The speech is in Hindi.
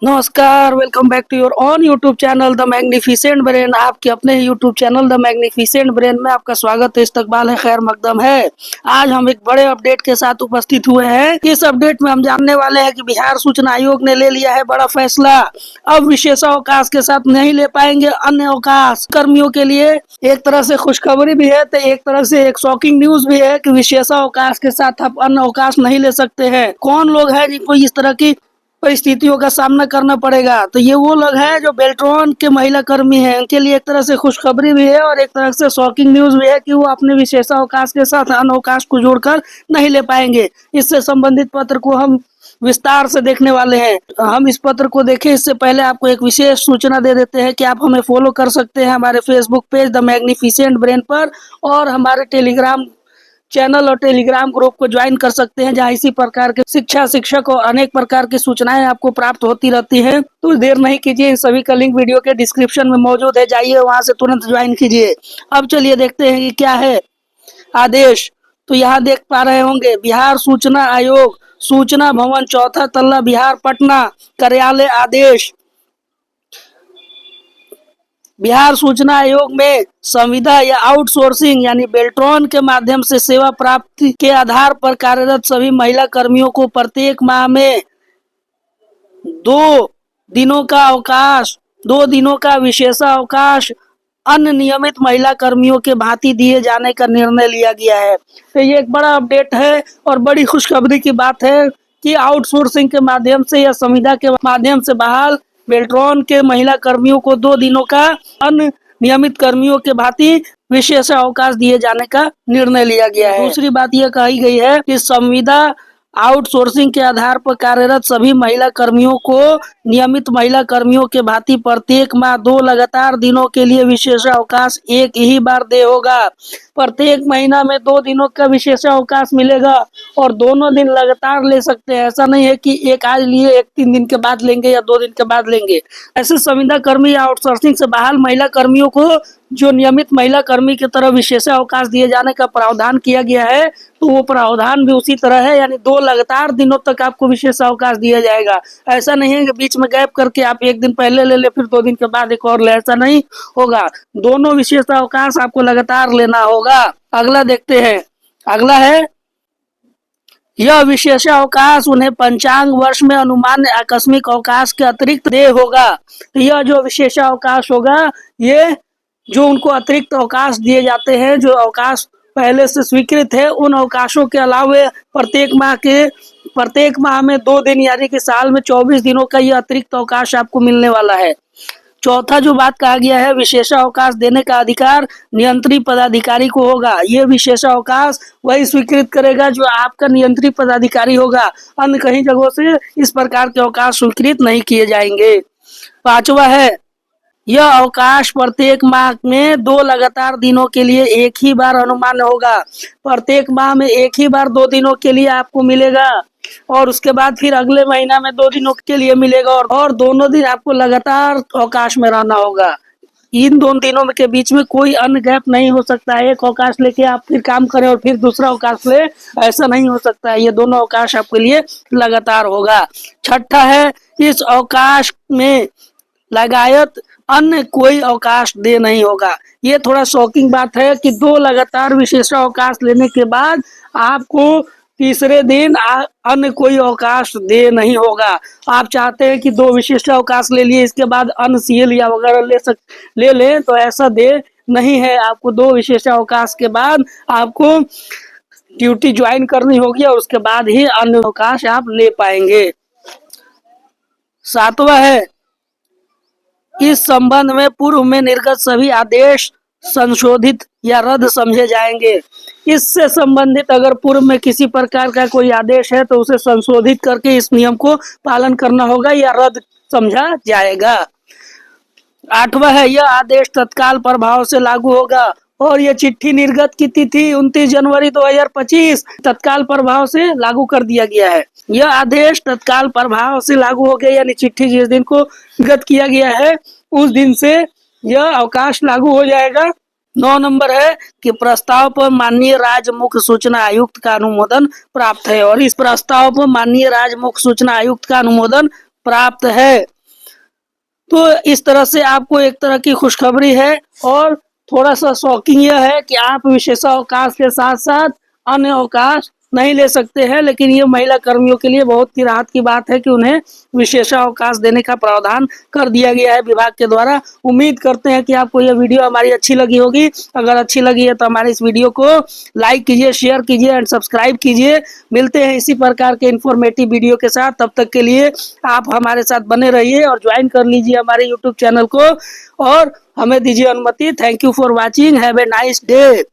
नमस्कार, welcome back to your own YouTube channel the magnificent brain. आपके अपने ही YouTube channel the magnificent brain में आपका स्वागत है, इस्तकबाल है, खैर मकदम है। आज हम एक बड़े अपडेट के साथ उपस्थित हुए हैं। इस अपडेट में हम जानने वाले हैं कि बिहार सूचना आयोग ने ले लिया है बड़ा फैसला। अब विशेषावकाश के साथ नहीं ले पाएंगे अन्य अवकाश कर्मियों के लिए। एक तरह से खुशखबरी भी है तो एक तरह से एक शॉकिंग न्यूज भी है कि विशेषावकाश के साथ आप अन्य अवकाश नहीं ले सकते हैं। कौन लोग हैं जिनको इस तरह की परिस्थितियों का सामना करना पड़ेगा? तो ये वो लोग हैं जो बेल्ट्रॉन के महिला कर्मी हैं। उनके लिए एक तरह से खुशखबरी भी है और एक तरह से शॉकिंग न्यूज भी है कि वो अपने विशेषावकाश के साथ अनवकाश को जोड़कर नहीं ले पाएंगे। इससे संबंधित पत्र को हम विस्तार से देखने वाले हैं। हम इस पत्र को देखें इससे पहले आपको एक विशेष सूचना दे देते हैं कि आप हमें फॉलो कर सकते हैं हमारे Facebook page the magnificent brain पर, और हमारे टेलीग्राम चैनल और टेलीग्राम ग्रुप को ज्वाइन कर सकते हैं, जहां इसी प्रकार के शिक्षक और अनेक प्रकार की सूचनाएं आपको प्राप्त होती रहती हैं। तो देर नहीं कीजिए, इन सभी का लिंक वीडियो के डिस्क्रिप्शन में मौजूद है, जाइए वहां से तुरंत ज्वाइन कीजिए। अब चलिए देखते हैं कि क्या है आदेश। तो यहाँ देख पा रहे होंगे, बिहार सूचना आयोग, सूचना भवन, चौथा तल्ला, बिहार, पटना, कार्यालय आदेश। बिहार सूचना आयोग में संविदा या आउटसोर्सिंग यानी बेल्ट्रॉन के माध्यम से सेवा प्राप्ति के आधार पर कार्यरत सभी महिला कर्मियों को प्रत्येक माह में 2 दिनों का अवकाश, 2 दिनों का विशेषावकाश अन्य नियमित महिला कर्मियों के भांति दिए जाने का निर्णय लिया गया है। तो ये एक बड़ा अपडेट है और बड़ी खुशखबरी की बात है कि आउटसोर्सिंग के माध्यम से या संविदा के माध्यम से बहाल बेल्ट्रॉन के महिला कर्मियों को 2 दिनों का अन्य नियमित कर्मियों के भांति विशेष अवकाश दिए जाने का निर्णय लिया गया है। दूसरी बात यह कही गई है कि संविदा आउटसोर्सिंग के आधार पर कार्यरत सभी महिला कर्मियों को नियमित महिला कर्मियों के भांति प्रत्येक माह 2 लगातार दिनों के लिए विशेष अवकाश एक ही बार दे होगा। प्रत्येक महीना में 2 दिनों का विशेष अवकाश मिलेगा और दोनों दिन लगातार ले सकते हैं। ऐसा नहीं है कि एक आज लिए, एक 3 दिन के बाद लेंगे या 2 दिन के बाद लेंगे। ऐसे संविदा कर्मी या आउटसोर्सिंग से बहाल महिला कर्मियों को जो नियमित महिला कर्मी की तरह विशेष अवकाश दिए जाने का प्रावधान किया गया है, तो वो प्रावधान भी उसी तरह है, यानी 2 लगातार दिनों तक आपको विशेष अवकाश दिया जाएगा। ऐसा नहीं है कि बीच में गैप करके आप एक दिन पहले ले ले फिर 2 दिन के बाद एक और ले, ऐसा नहीं होगा। दोनों विशेष अवकाश आपको लगातार लेना होगा। अगला देखते हैं। अगला है, यह विशेष अवकाश उन्हें पंचांग वर्ष में अनुमान आकस्मिक अवकाश के अतिरिक्त दे होगा। तो यह जो विशेष अवकाश होगा, ये जो उनको अतिरिक्त अवकाश दिए जाते हैं, जो अवकाश पहले से स्वीकृत है, उन अवकाशों के अलावा प्रत्येक माह में 2 दिन यानी कि साल में 24 दिनों का यह अतिरिक्त अवकाश आपको मिलने वाला है। चौथा जो बात कहा गया है, विशेष अवकाश देने का अधिकार नियंत्री पदाधिकारी को होगा। ये विशेष अवकाश वही स्वीकृत करेगा जो आपका नियंत्री पदाधिकारी होगा। अन्य कहीं जगहों से इस प्रकार के अवकाश स्वीकृत नहीं किए जाएंगे। 5वां है, यह अवकाश प्रत्येक माह में 2 लगातार दिनों के लिए एक ही बार अनुमान होगा। प्रत्येक माह में एक ही बार 2 दिनों के लिए आपको मिलेगा और उसके बाद फिर अगले महीना में 2 दिनों के लिए मिलेगा और दोनों दिन आपको लगातार अवकाश में रहना होगा। इन 2 दिनों के बीच में कोई अन्य गैप नहीं हो सकता है। एक अवकाश लेके आप फिर काम करें और फिर दूसरा अवकाश ले, ऐसा नहीं हो सकता है। ये दोनों अवकाश आपके लिए लगातार होगा। 6ठा है, इस अवकाश में लगायत अन्य कोई अवकाश दे नहीं होगा। ये थोड़ा शॉकिंग बात है कि 2 लगातार विशेष अवकाश लेने के बाद आपको तीसरे दिन अन्य कोई अवकाश दे नहीं होगा। आप चाहते हैं कि 2 विशिष्ट अवकाश ले लिए, इसके बाद अन्य सीएल या वगैरह ले लें, तो ऐसा दे नहीं है। आपको 2 विशेष अवकाश के बाद आपको ड्यूटी ज्वाइन करनी होगी और उसके बाद ही अन्य अवकाश आप ले पाएंगे। 7वां है, इस संबंध में पूर्व में निर्गत सभी आदेश संशोधित या रद्द समझे जाएंगे। इससे संबंधित अगर पूर्व में किसी प्रकार का कोई आदेश है तो उसे संशोधित करके इस नियम को पालन करना होगा या रद्द समझा जाएगा। 8वां है, यह आदेश तत्काल प्रभाव से लागू होगा और यह चिट्ठी निर्गत की तिथि 29 जनवरी 2025 तत्काल प्रभाव से लागू कर दिया गया है। यह आदेश तत्काल प्रभाव से लागू हो गया, यानी चिट्ठी जिस दिन को निर्गत किया गया है उस दिन से यह अवकाश लागू हो जाएगा। 9 नंबर है कि प्रस्ताव पर माननीय राज्य मुख्य सूचना आयुक्त का अनुमोदन प्राप्त है और इस प्रस्ताव पर माननीय राज्य मुख्य सूचना आयुक्त का अनुमोदन प्राप्त है। तो इस तरह से आपको एक तरह की खुशखबरी है और थोड़ा सा शॉकिंग यह है कि आप विशेषावकाश के साथ साथ अन्य अवकाश नहीं ले सकते हैं, लेकिन ये महिला कर्मियों के लिए बहुत ही राहत की बात है कि उन्हें विशेषावकाश देने का प्रावधान कर दिया गया है विभाग के द्वारा। उम्मीद करते हैं कि आपको यह वीडियो हमारी अच्छी लगी होगी। अगर अच्छी लगी है तो हमारे इस वीडियो को लाइक कीजिए, शेयर कीजिए एंड सब्सक्राइब कीजिए। मिलते हैं इसी प्रकार के इन्फॉर्मेटिव वीडियो के साथ, तब तक के लिए आप हमारे साथ बने रहिए और ज्वाइन कर लीजिए हमारे यूट्यूब चैनल को और हमें दीजिए अनुमति। Thank you for watching, have a nice day.